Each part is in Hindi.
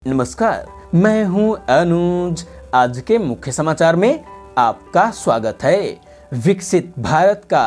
नमस्कार, मैं हूं अनुज। आज के मुख्य समाचार में आपका स्वागत है। विकसित भारत का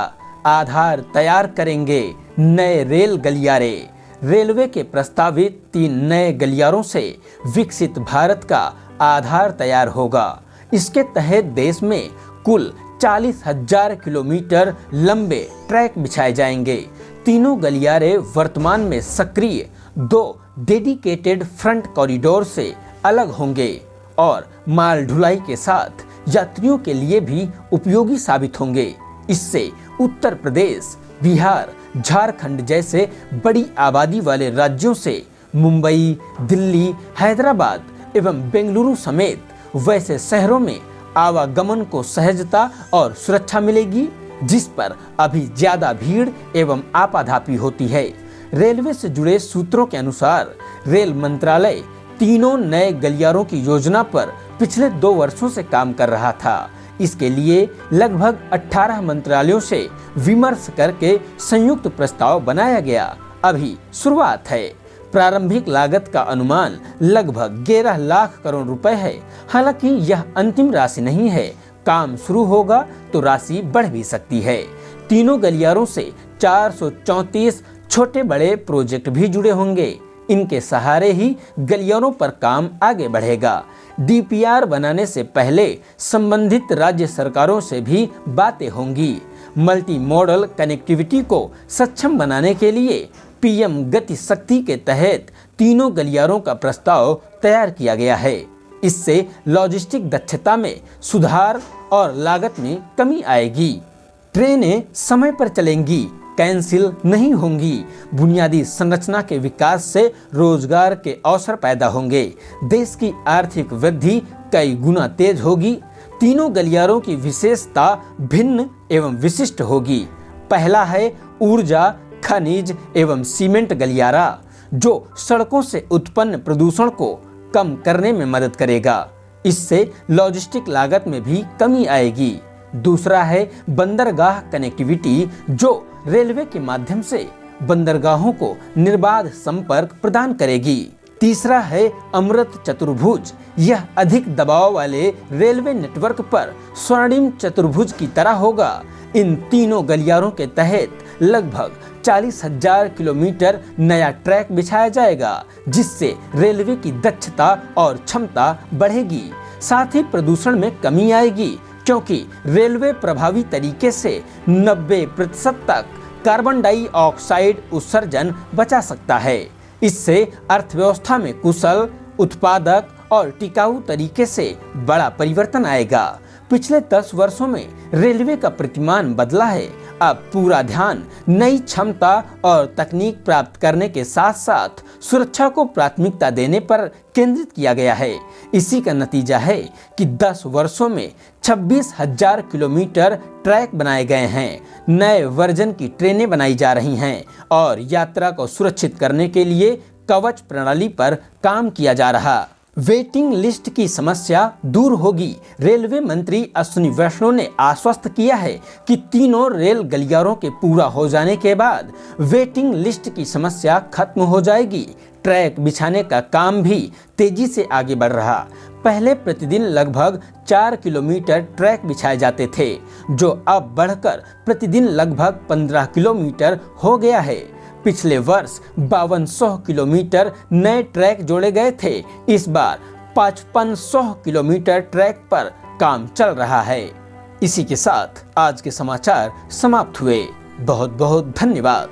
आधार तैयार करेंगे नए रेल गलियारे। रेलवे के प्रस्तावित 3 नए गलियारों से विकसित भारत का आधार तैयार होगा। इसके तहत देश में कुल 40,000 किलोमीटर लंबे ट्रैक बिछाए जाएंगे। तीनों गलियारे वर्तमान में सक्रिय 2 डेडिकेटेड फ्रंट कॉरिडोर से अलग होंगे और माल ढुलाई के साथ यात्रियों के लिए भी उपयोगी साबित होंगे। इससे उत्तर प्रदेश, बिहार, झारखंड जैसे बड़ी आबादी वाले राज्यों से मुंबई, दिल्ली, हैदराबाद एवं बेंगलुरु समेत वैसे शहरों में आवागमन को सहजता और सुरक्षा मिलेगी, जिस पर अभी ज्यादा भीड़ एवं आपाधापी होती है। रेलवे से जुड़े सूत्रों के अनुसार रेल मंत्रालय तीनों नए गलियारों की योजना पर पिछले 2 वर्षों से काम कर रहा था। इसके लिए लगभग 18 मंत्रालयों से विमर्श करके संयुक्त प्रस्ताव बनाया गया। अभी शुरुआत है। प्रारंभिक लागत का अनुमान लगभग 11 लाख करोड़ रुपए है। हालांकि यह अंतिम राशि नहीं है। काम शुरू होगा तो राशि बढ़ भी सकती है। तीनों गलियारों से 434 छोटे बड़े प्रोजेक्ट भी जुड़े होंगे। इनके सहारे ही गलियारों पर काम आगे बढ़ेगा। डीपीआर बनाने से पहले संबंधित राज्य सरकारों से भी बातें होंगी। मल्टी मॉडल कनेक्टिविटी को सक्षम बनाने के लिए पीएम गति शक्ति के तहत तीनों गलियारों का प्रस्ताव तैयार किया गया है। इससे लॉजिस्टिक दक्षता में सुधार और लागत में कमी आएगी। ट्रेनें समय पर चलेंगी, कैंसिल नहीं होंगी। बुनियादी संरचना के विकास से रोजगार के अवसर पैदा होंगे। देश की आर्थिक वृद्धि कई गुना तेज होगी। तीनों गलियारों की विशेषता भिन्न एवं विशिष्ट होगी। पहला है ऊर्जा, खनिज एवं सीमेंट गलियारा, जो सड़कों से उत्पन्न प्रदूषण को कम करने में मदद करेगा। इससे लॉजिस्टिक लागत में भी कमी आएगी। दूसरा है बंदरगाह कनेक्टिविटी, जो रेलवे के माध्यम से बंदरगाहों को निर्बाध संपर्क प्रदान करेगी। तीसरा है अमृत चतुर्भुज। यह अधिक दबाव वाले रेलवे नेटवर्क पर स्वर्णिम चतुर्भुज की तरह होगा। इन तीनों गलियारों के तहत लगभग 40,000 किलोमीटर नया ट्रैक बिछाया जाएगा, जिससे रेलवे की दक्षता और क्षमता बढ़ेगी। साथ ही प्रदूषण में कमी आएगी, क्योंकि रेलवे प्रभावी तरीके से 90% तक कार्बन डाइऑक्साइड उत्सर्जन बचा सकता है। इससे अर्थव्यवस्था में कुशल, उत्पादक और टिकाऊ तरीके से बड़ा परिवर्तन आएगा। पिछले 10 वर्षों में रेलवे का प्रतिमान बदला है। अब पूरा ध्यान नई क्षमता और तकनीक प्राप्त करने के साथ साथ सुरक्षा को प्राथमिकता देने पर केंद्रित किया गया है। इसी का नतीजा है कि 10 वर्षों में 26,000 किलोमीटर ट्रैक बनाए गए हैं। नए वर्जन की ट्रेनें बनाई जा रही हैं और यात्रा को सुरक्षित करने के लिए कवच प्रणाली पर काम किया जा रहा। वेटिंग लिस्ट की समस्या दूर होगी। रेलवे मंत्री अश्विनी वैष्णव ने आश्वस्त किया है कि तीनों रेल गलियारों के पूरा हो जाने के बाद वेटिंग लिस्ट की समस्या खत्म हो जाएगी। ट्रैक बिछाने का काम भी तेजी से आगे बढ़ रहा। पहले प्रतिदिन लगभग 4 किलोमीटर ट्रैक बिछाए जाते थे, जो अब बढ़कर प्रतिदिन लगभग 15 किलोमीटर हो गया है। पिछले वर्ष 5200 किलोमीटर नए ट्रैक जोड़े गए थे। इस बार 5500 किलोमीटर ट्रैक पर काम चल रहा है। इसी के साथ आज के समाचार समाप्त हुए। बहुत बहुत धन्यवाद।